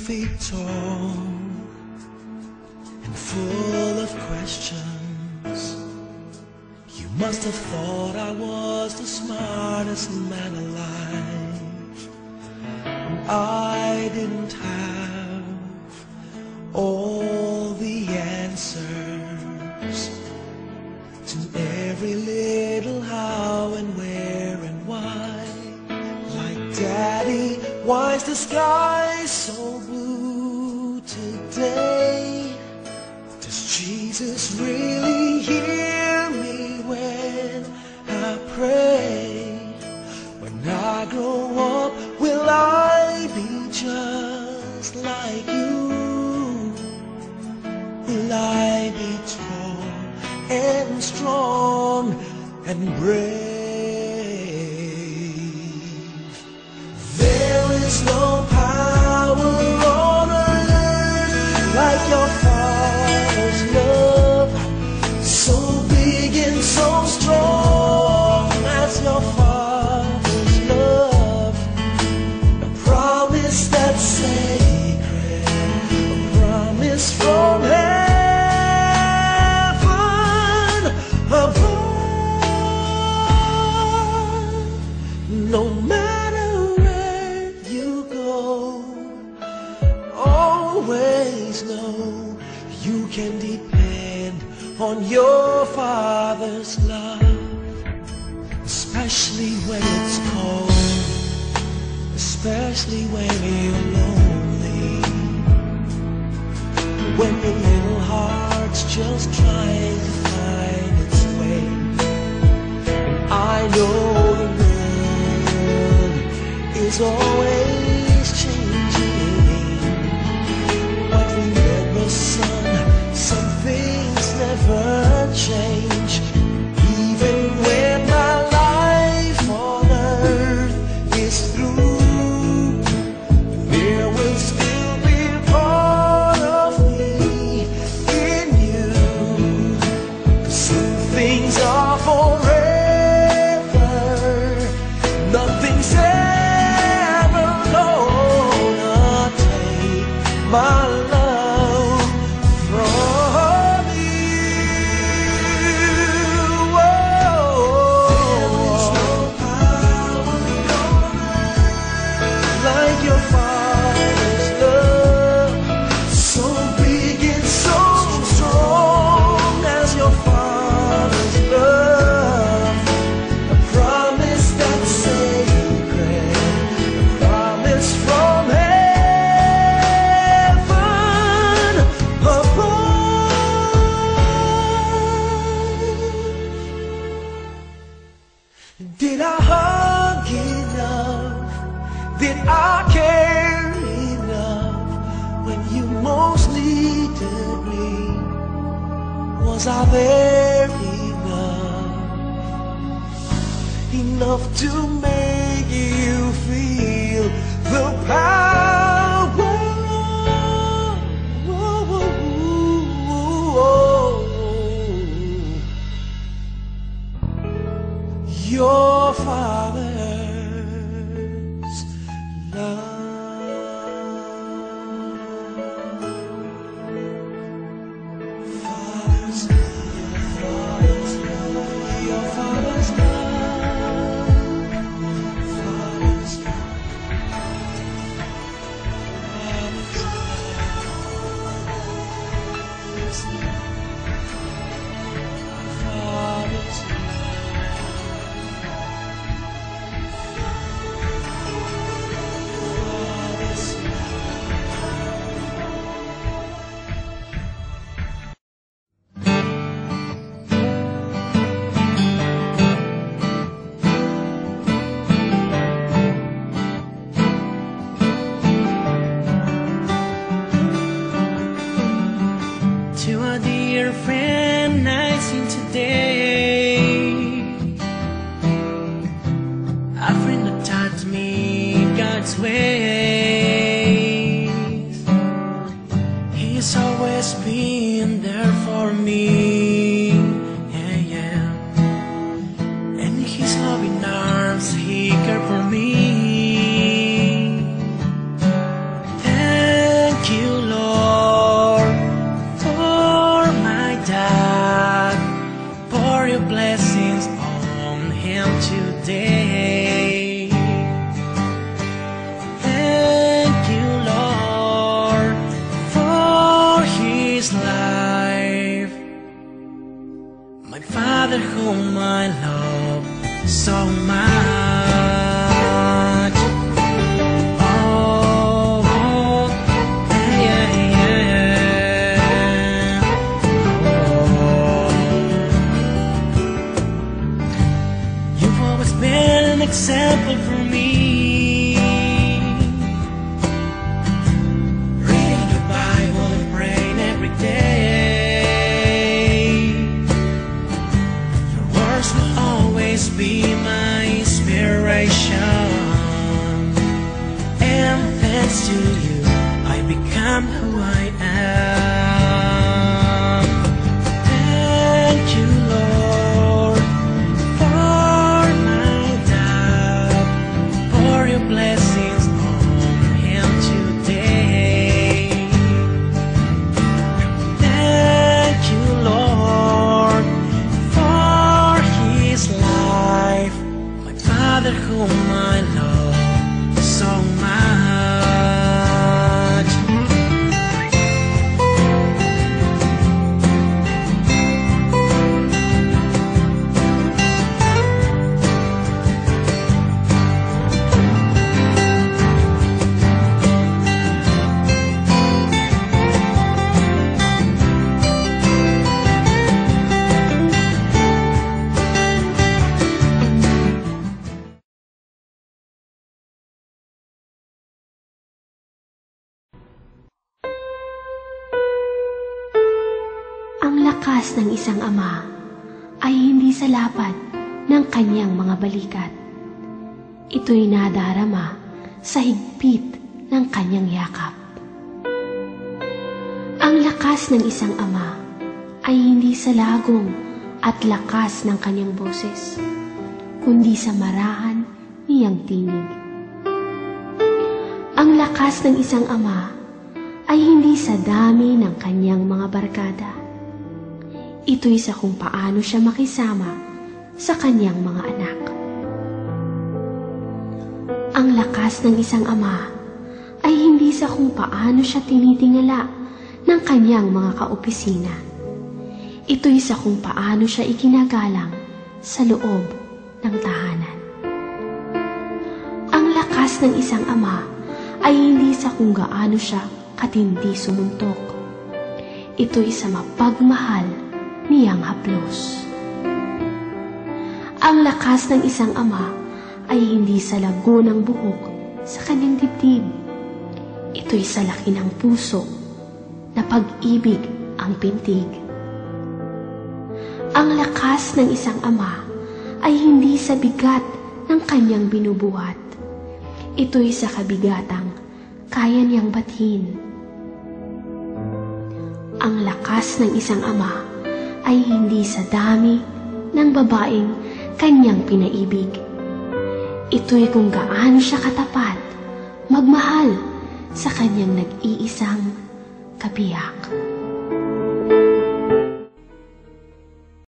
feet tall and full of questions. You must have thought I was the smartest man alive. I didn't have all the answers to every little how and where and why. Like Daddy, why is the sky so blue today? Does Jesus really hear me when I pray? When I grow up, will I be just like you? Will I be tall and strong and brave? There is no power on earth like your Father's love, so big and so strong as your Father's love. A promise that's sacred, a promise from heaven above. No matter where you go, always know you can depend on your Father's love. Especially when it's cold, especially when you're lonely, when your little heart's just trying to find its way. And I know the world is always changing, but remember, son, some things never change. Even when my life on earth is through, there will still be part of me in you. 'Cause some things are forever, nothing's ever gonna take my love from you. There is no power on earth like your Father's love, so big and so strong as your Father's love. A promise that's sacred, a promise from heaven above. Did I hug enough? Did I care enough when you most needed me? Was I there enough to make you feel the power your Father's love? Father's love, Father's love, your Father's love, Father's love, Father's love, Father's love. To a dear friend I seen today, a friend that taught me God's ways. He's always been there for me, yeah, yeah. And his loving arms, he cared for me. dad, pour your blessings on him today. Thank you, Lord, for his life. My father whom I love so much. Oh, yeah, yeah. Oh. You've always been an example for me. Reading the Bible and praying every day. Your words will always be my inspiration. And thanks to you, I become who I am. Thank you, Lord, for my dad. Pour your blessings on him today. Thank you, Lord, for his life. My father whom I love so much. Ang lakas ng isang ama ay hindi sa lapad ng kanyang mga balikat. Ito'y nadarama sa higpit ng kanyang yakap. Ang lakas ng isang ama ay hindi sa lagom at lakas ng kanyang boses, kundi sa marahan niyang tinig. Ang lakas ng isang ama ay hindi sa dami ng kanyang mga barkada. Ito'y sa kung paano siya makisama sa kanyang mga anak. Ang lakas ng isang ama ay hindi sa kung paano siya tinitingala ng kanyang mga kaopisina. Ito'y sa kung paano siya ikinagalang sa loob ng tahanan. Ang lakas ng isang ama ay hindi sa kung gaano siya katindi sumuntok. Ito'y sa mapagmahal niyang haplos. Ang lakas ng isang ama ay hindi sa lago ng buhok sa kanyang dibdib. Ito'y sa laki ng puso na pag-ibig ang pintig. Ang lakas ng isang ama ay hindi sa bigat ng kanyang binubuhat. Ito'y sa kabigatang kaya niyang bathin. Ang lakas ng isang ama ay hindi sa dami ng babaeng kanyang pinaibig. Ito'y kung gaano siya katapat, magmahal sa kanyang nag-iisang kabiyak.